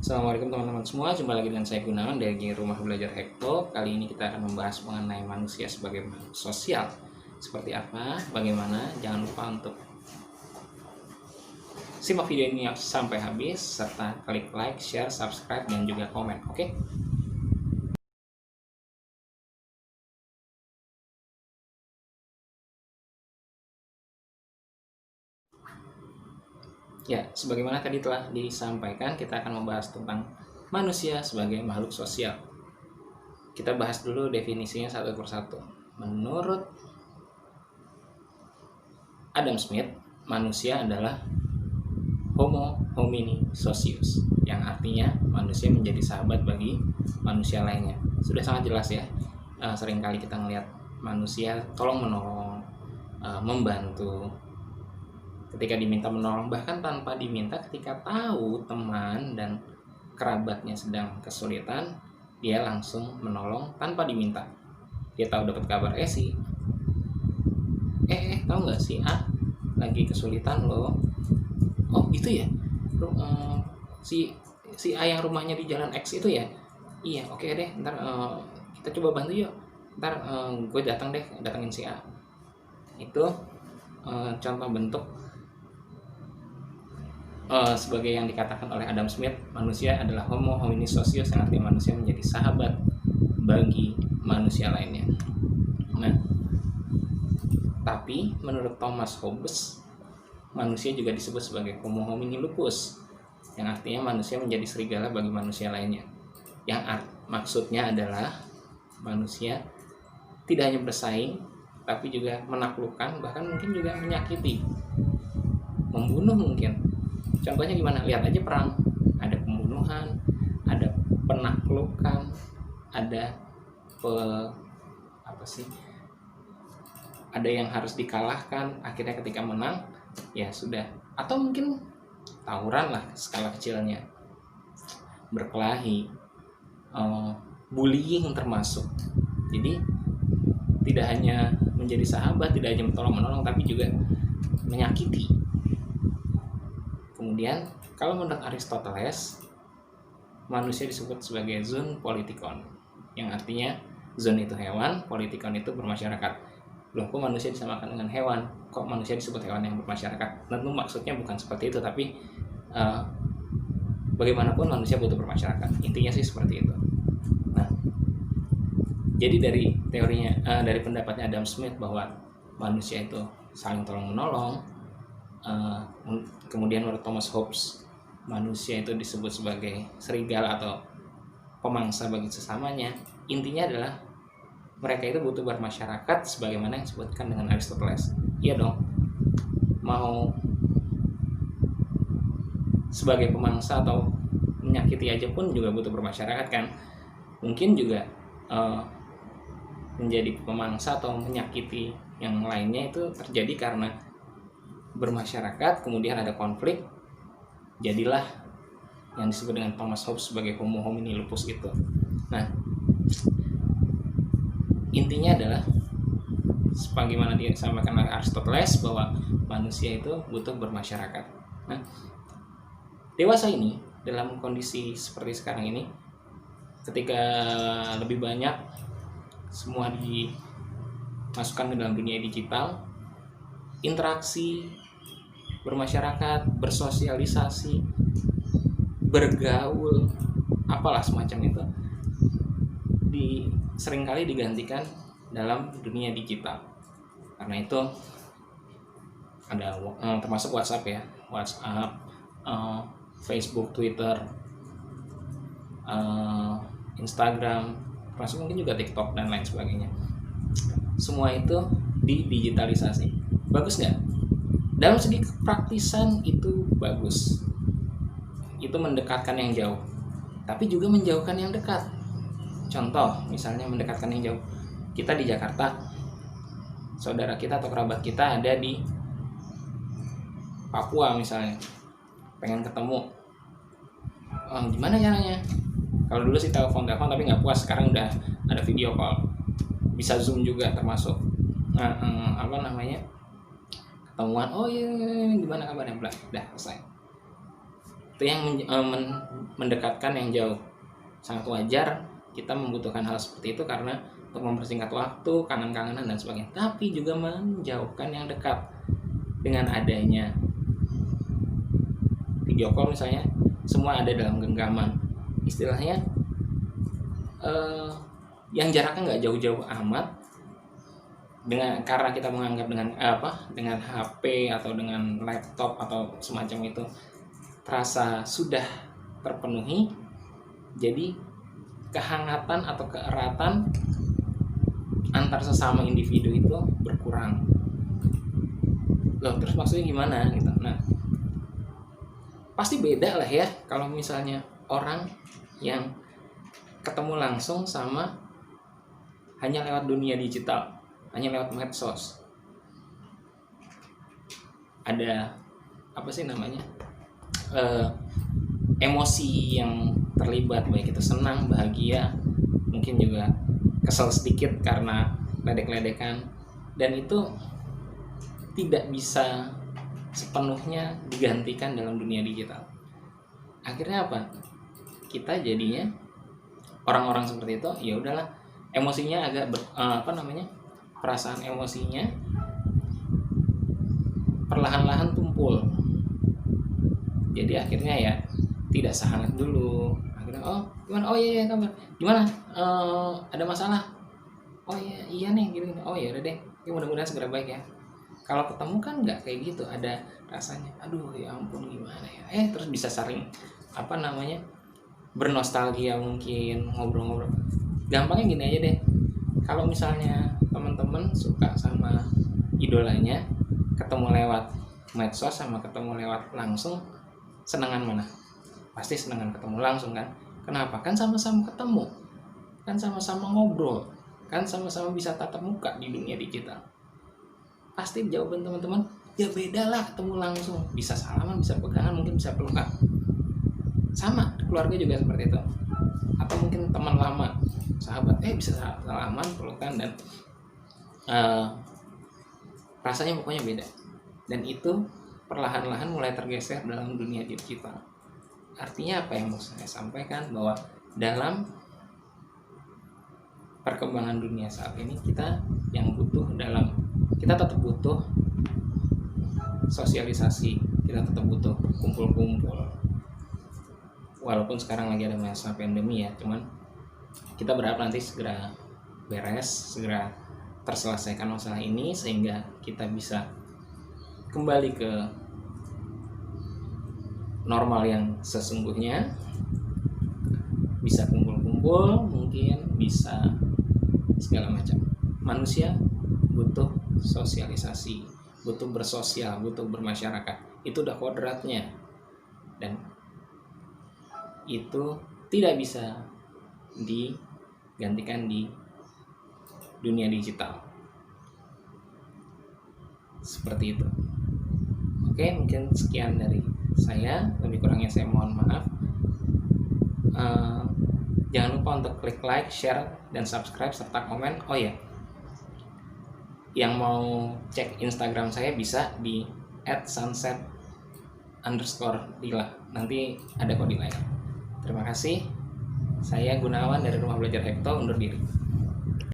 Assalamualaikum teman-teman semua, jumpa lagi dengan saya Gunawan dari Rumah Belajar Hekto. Kali ini kita akan membahas mengenai manusia sebagai makhluk sosial. Seperti apa, bagaimana, jangan lupa untuk simak video ini sampai habis, serta klik like, share, subscribe, dan juga komen, oke? Ya, sebagaimana tadi telah disampaikan, kita akan membahas tentang manusia sebagai makhluk sosial. Kita bahas dulu definisinya satu persatu. Menurut Adam Smith, manusia adalah Homo homini socius, yang artinya manusia menjadi sahabat bagi manusia lainnya. Sudah sangat jelas ya, seringkali kita melihat manusia tolong-menolong, membantu ketika diminta menolong, bahkan tanpa diminta. Ketika tahu teman dan kerabatnya sedang kesulitan, dia langsung menolong tanpa diminta. Dia tahu dapat kabar tahu nggak sih lagi kesulitan loh. Oh gitu ya, si A yang rumahnya di jalan X itu ya. Iya, oke deh, ntar kita coba bantu yuk. Ntar gue datangin si A. Itu contoh bentuk sebagai yang dikatakan oleh Adam Smith, manusia adalah Homo homini socius, yang artinya manusia menjadi sahabat bagi manusia lainnya. Nah, tapi menurut Thomas Hobbes, manusia juga disebut sebagai Homo homini lupus, yang artinya manusia menjadi serigala bagi manusia lainnya. Yang maksudnya adalah manusia tidak hanya bersaing, tapi juga menaklukkan, bahkan mungkin juga menyakiti, membunuh mungkin. Contohnya gimana? Lihat aja perang, ada pembunuhan, ada penaklukan, ada ada yang harus dikalahkan, akhirnya ketika menang ya sudah. Atau mungkin tawuran lah skala kecilnya, berkelahi, bullying termasuk. Jadi tidak hanya menjadi sahabat, tidak hanya menolong, tapi juga menyakiti. Kemudian kalau menurut Aristoteles, manusia disebut sebagai zoon politikon, yang artinya zoon itu hewan, politikon itu bermasyarakat. Loh, kok manusia disamakan dengan hewan? Kok manusia disebut hewan yang bermasyarakat? Tentu maksudnya bukan seperti itu, tapi bagaimanapun manusia butuh bermasyarakat. Intinya sih seperti itu. Nah, jadi dari teorinya, dari pendapatnya Adam Smith bahwa manusia itu saling tolong-menolong, kemudian menurut Thomas Hobbes, manusia itu disebut sebagai serigala atau pemangsa bagi sesamanya. Intinya adalah mereka itu butuh bermasyarakat, sebagaimana yang disebutkan dengan Aristoteles. Iya dong, mau sebagai pemangsa atau menyakiti aja pun juga butuh bermasyarakat kan. Mungkin juga menjadi pemangsa atau menyakiti yang lainnya itu terjadi karena bermasyarakat, kemudian ada konflik, jadilah yang disebut dengan Thomas Hobbes sebagai Homo homini lupus itu. Nah, intinya adalah sebagaimana disampaikan oleh Aristoteles bahwa manusia itu butuh bermasyarakat. Nah, dewasa ini dalam kondisi seperti sekarang ini, ketika lebih banyak semua dimasukkan ke dalam dunia digital, interaksi, bermasyarakat, bersosialisasi, bergaul, apalah semacam itu, seringkali digantikan dalam dunia digital. Karena itu ada termasuk WhatsApp ya, Facebook, Twitter, Instagram, termasuk mungkin juga TikTok dan lain sebagainya. Semua itu didigitalisasi. Bagus nggak? Dalam segi praktisan itu bagus. Itu mendekatkan yang jauh, tapi juga menjauhkan yang dekat. Contoh, misalnya mendekatkan yang jauh. Kita di Jakarta, saudara kita atau kerabat kita ada di Papua misalnya, pengen ketemu. Gimana caranya? Kalau dulu sih telepon, tapi nggak puas. Sekarang udah ada video call, bisa Zoom juga termasuk. Ketemuan, oh iya, gimana kabarnya, udah selesai. itu yang mendekatkan yang jauh. Sangat wajar kita membutuhkan hal seperti itu karena untuk mempersingkat waktu, kangen-kangenan dan sebagainya. Tapi juga menjauhkan yang dekat dengan adanya video call misalnya, semua ada dalam genggaman. Istilahnya yang jaraknya nggak jauh-jauh amat, karena kita menganggap dengan HP atau dengan laptop atau semacam itu terasa sudah terpenuhi, jadi kehangatan atau keeratan antar sesama individu itu berkurang. Loh, terus maksudnya gimana gitu? Nah, pasti beda lah ya kalau misalnya orang yang ketemu langsung sama hanya lewat dunia digital, hanya lewat medsos. Ada emosi yang terlibat, baik itu senang, bahagia, mungkin juga kesel sedikit karena ledek-ledekan, dan itu tidak bisa sepenuhnya digantikan dalam dunia digital. Akhirnya apa? Kita jadinya orang-orang seperti itu, ya udahlah, emosinya agak perasaan emosinya perlahan-lahan tumpul. Jadi akhirnya ya tidak sehangat dulu. Akhirnya gimana? Oh iya kabar. Gimana? Ada masalah? Oh iya nih gini. Oh ya udah deh. Ya, mudah-mudahan segera baik ya. Kalau ketemu kan nggak kayak gitu, ada rasanya. Aduh ya ampun gimana ya. Terus bisa saling bernostalgia, mungkin ngobrol-ngobrol. Gampangnya gini aja deh. Kalau misalnya teman-teman suka sama idolanya, ketemu lewat medsos sama ketemu lewat langsung, senangan mana? Pasti senangan ketemu langsung kan? Kenapa? Kan sama-sama ketemu, kan sama-sama ngobrol, kan sama-sama bisa tatap muka di dunia digital. Pasti jawaban teman-teman, ya beda lah ketemu langsung, bisa salaman, bisa pegangan, mungkin bisa pelukan. Sama, keluarga juga seperti itu. Atau mungkin teman lama, sahabat, bisa salaman, pelukan, dan rasanya pokoknya beda. Dan itu perlahan-lahan mulai tergeser dalam dunia digital. Artinya apa yang mau saya sampaikan, bahwa dalam perkembangan dunia saat ini kita tetap butuh sosialisasi, kita tetap butuh kumpul-kumpul. Walaupun sekarang lagi ada masa pandemi ya, cuman kita berharap nanti segera beres, segera terselesaikan masalah ini sehingga kita bisa kembali ke normal yang sesungguhnya, bisa kumpul-kumpul, mungkin bisa segala macam. Manusia butuh sosialisasi, butuh bersosial, butuh bermasyarakat. Itu udah kodratnya, dan itu tidak bisa digantikan di dunia digital. Seperti itu. Oke, mungkin sekian dari saya. Lebih kurangnya saya mohon maaf. Jangan lupa untuk klik like, share, dan subscribe serta komen. Oh ya, yang mau cek Instagram saya bisa di @sunset_dila. Nanti ada kode di layar. Terima kasih. Saya Gunawan dari Rumah Belajar Hekto undur diri.